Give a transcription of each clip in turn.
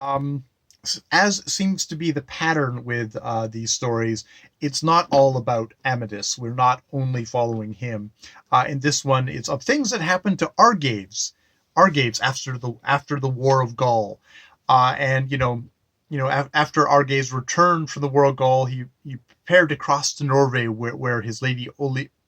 Um, as seems to be the pattern with these stories, it's not all about Amadis. We're not only following him. In this one, it's of things that happened to Argaves after the War of Gaul, and after Argaves returned from the War of Gaul, he prepared to cross to Norway, where his lady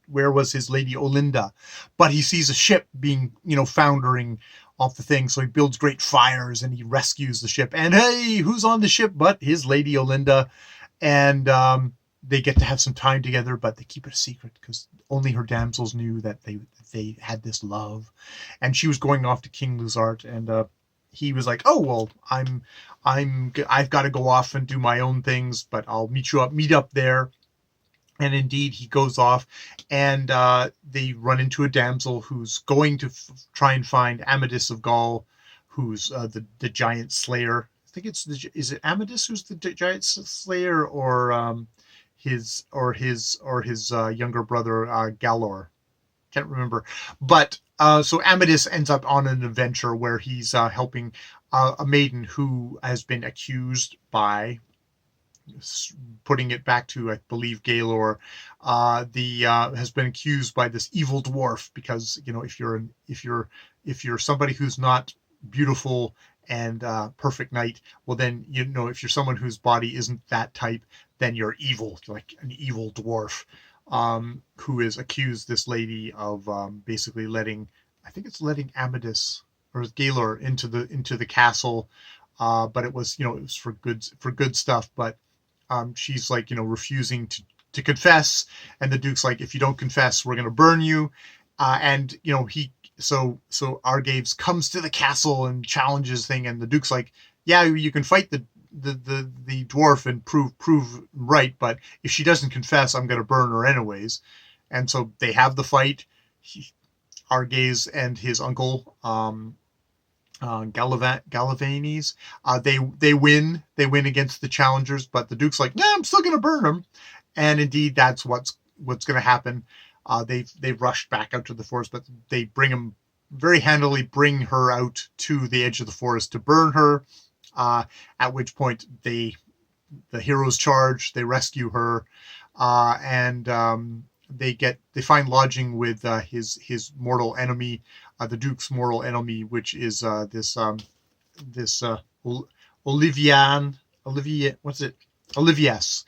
where was his lady Olinda, but he sees a ship being foundering off the thing. So he builds great fires and he rescues the ship. And hey, who's on the ship but his lady Olinda? And they get to have some time together, but they keep it a secret because only her damsels knew that they had this love. And she was going off to King Luzart, and he was like, "Oh well, I've got to go off and do my own things, but I'll meet up there." And indeed, he goes off, and they run into a damsel who's going to try and find Amadis of Gaul, who's the giant slayer. I think is it Amadis who's the giant slayer, or his younger brother Galor. Can't remember, but so Amadis ends up on an adventure where he's helping a maiden who has been accused by, putting it back to, I believe, Gaylor, the has been accused by this evil dwarf because if you're somebody who's not beautiful and perfect knight, well then if you're someone whose body isn't that type, then you're evil, like an evil dwarf, who has accused this lady of basically letting Amadis or Gaylor into the castle, but it was for good stuff, but she's like refusing to confess, and the Duke's like, if you don't confess, we're gonna burn you. And he so Argaves comes to the castle and challenges thing, and the Duke's like, yeah, you can fight the dwarf and prove right, but if she doesn't confess, I'm gonna burn her anyways. And so they have the fight. Argaves and his uncle, Gallivanes. They win. They win against the challengers, but the Duke's like, "Nah, I'm still going to burn them." And indeed, that's what's going to happen. They've rushed back out to the forest, but they very handily bring her out to the edge of the forest to burn her. At which point the heroes charge. They rescue her, and they find lodging with his mortal enemy, the Duke's mortal enemy, which is this Olivian Olivier what's it Olivies,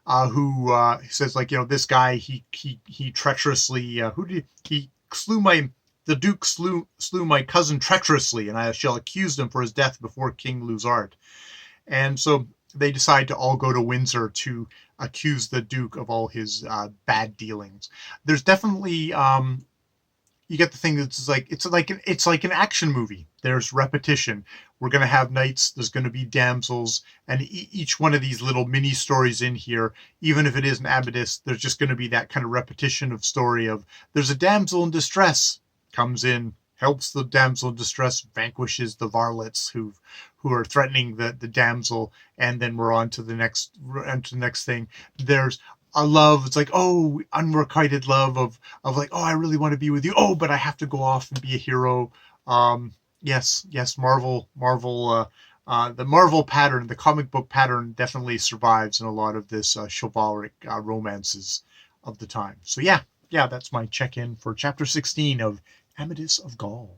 who says, like, this guy, he treacherously, who did he slew my the Duke slew my cousin treacherously, and I shall accuse him for his death before King Luzard. And so they decide to all go to Windsor to accuse the Duke of all his bad dealings. There's definitely you get the thing that's like it's like an action movie. There's repetition. We're going to have knights. There's going to be damsels, and each one of these little mini stories in here, even if it is an Amadis, there's just going to be that kind of repetition of story of, there's a damsel in distress, comes in, helps the damsel in distress, vanquishes the varlets who are threatening the damsel, and then we're on to the next thing. There's a love. It's like, oh, unrequited love of like, oh, I really want to be with you. Oh, but I have to go off and be a hero. Yes, the Marvel pattern, the comic book pattern, definitely survives in a lot of this chivalric romances of the time. So yeah, that's my check-in for chapter 16 of Amadis of Gaul.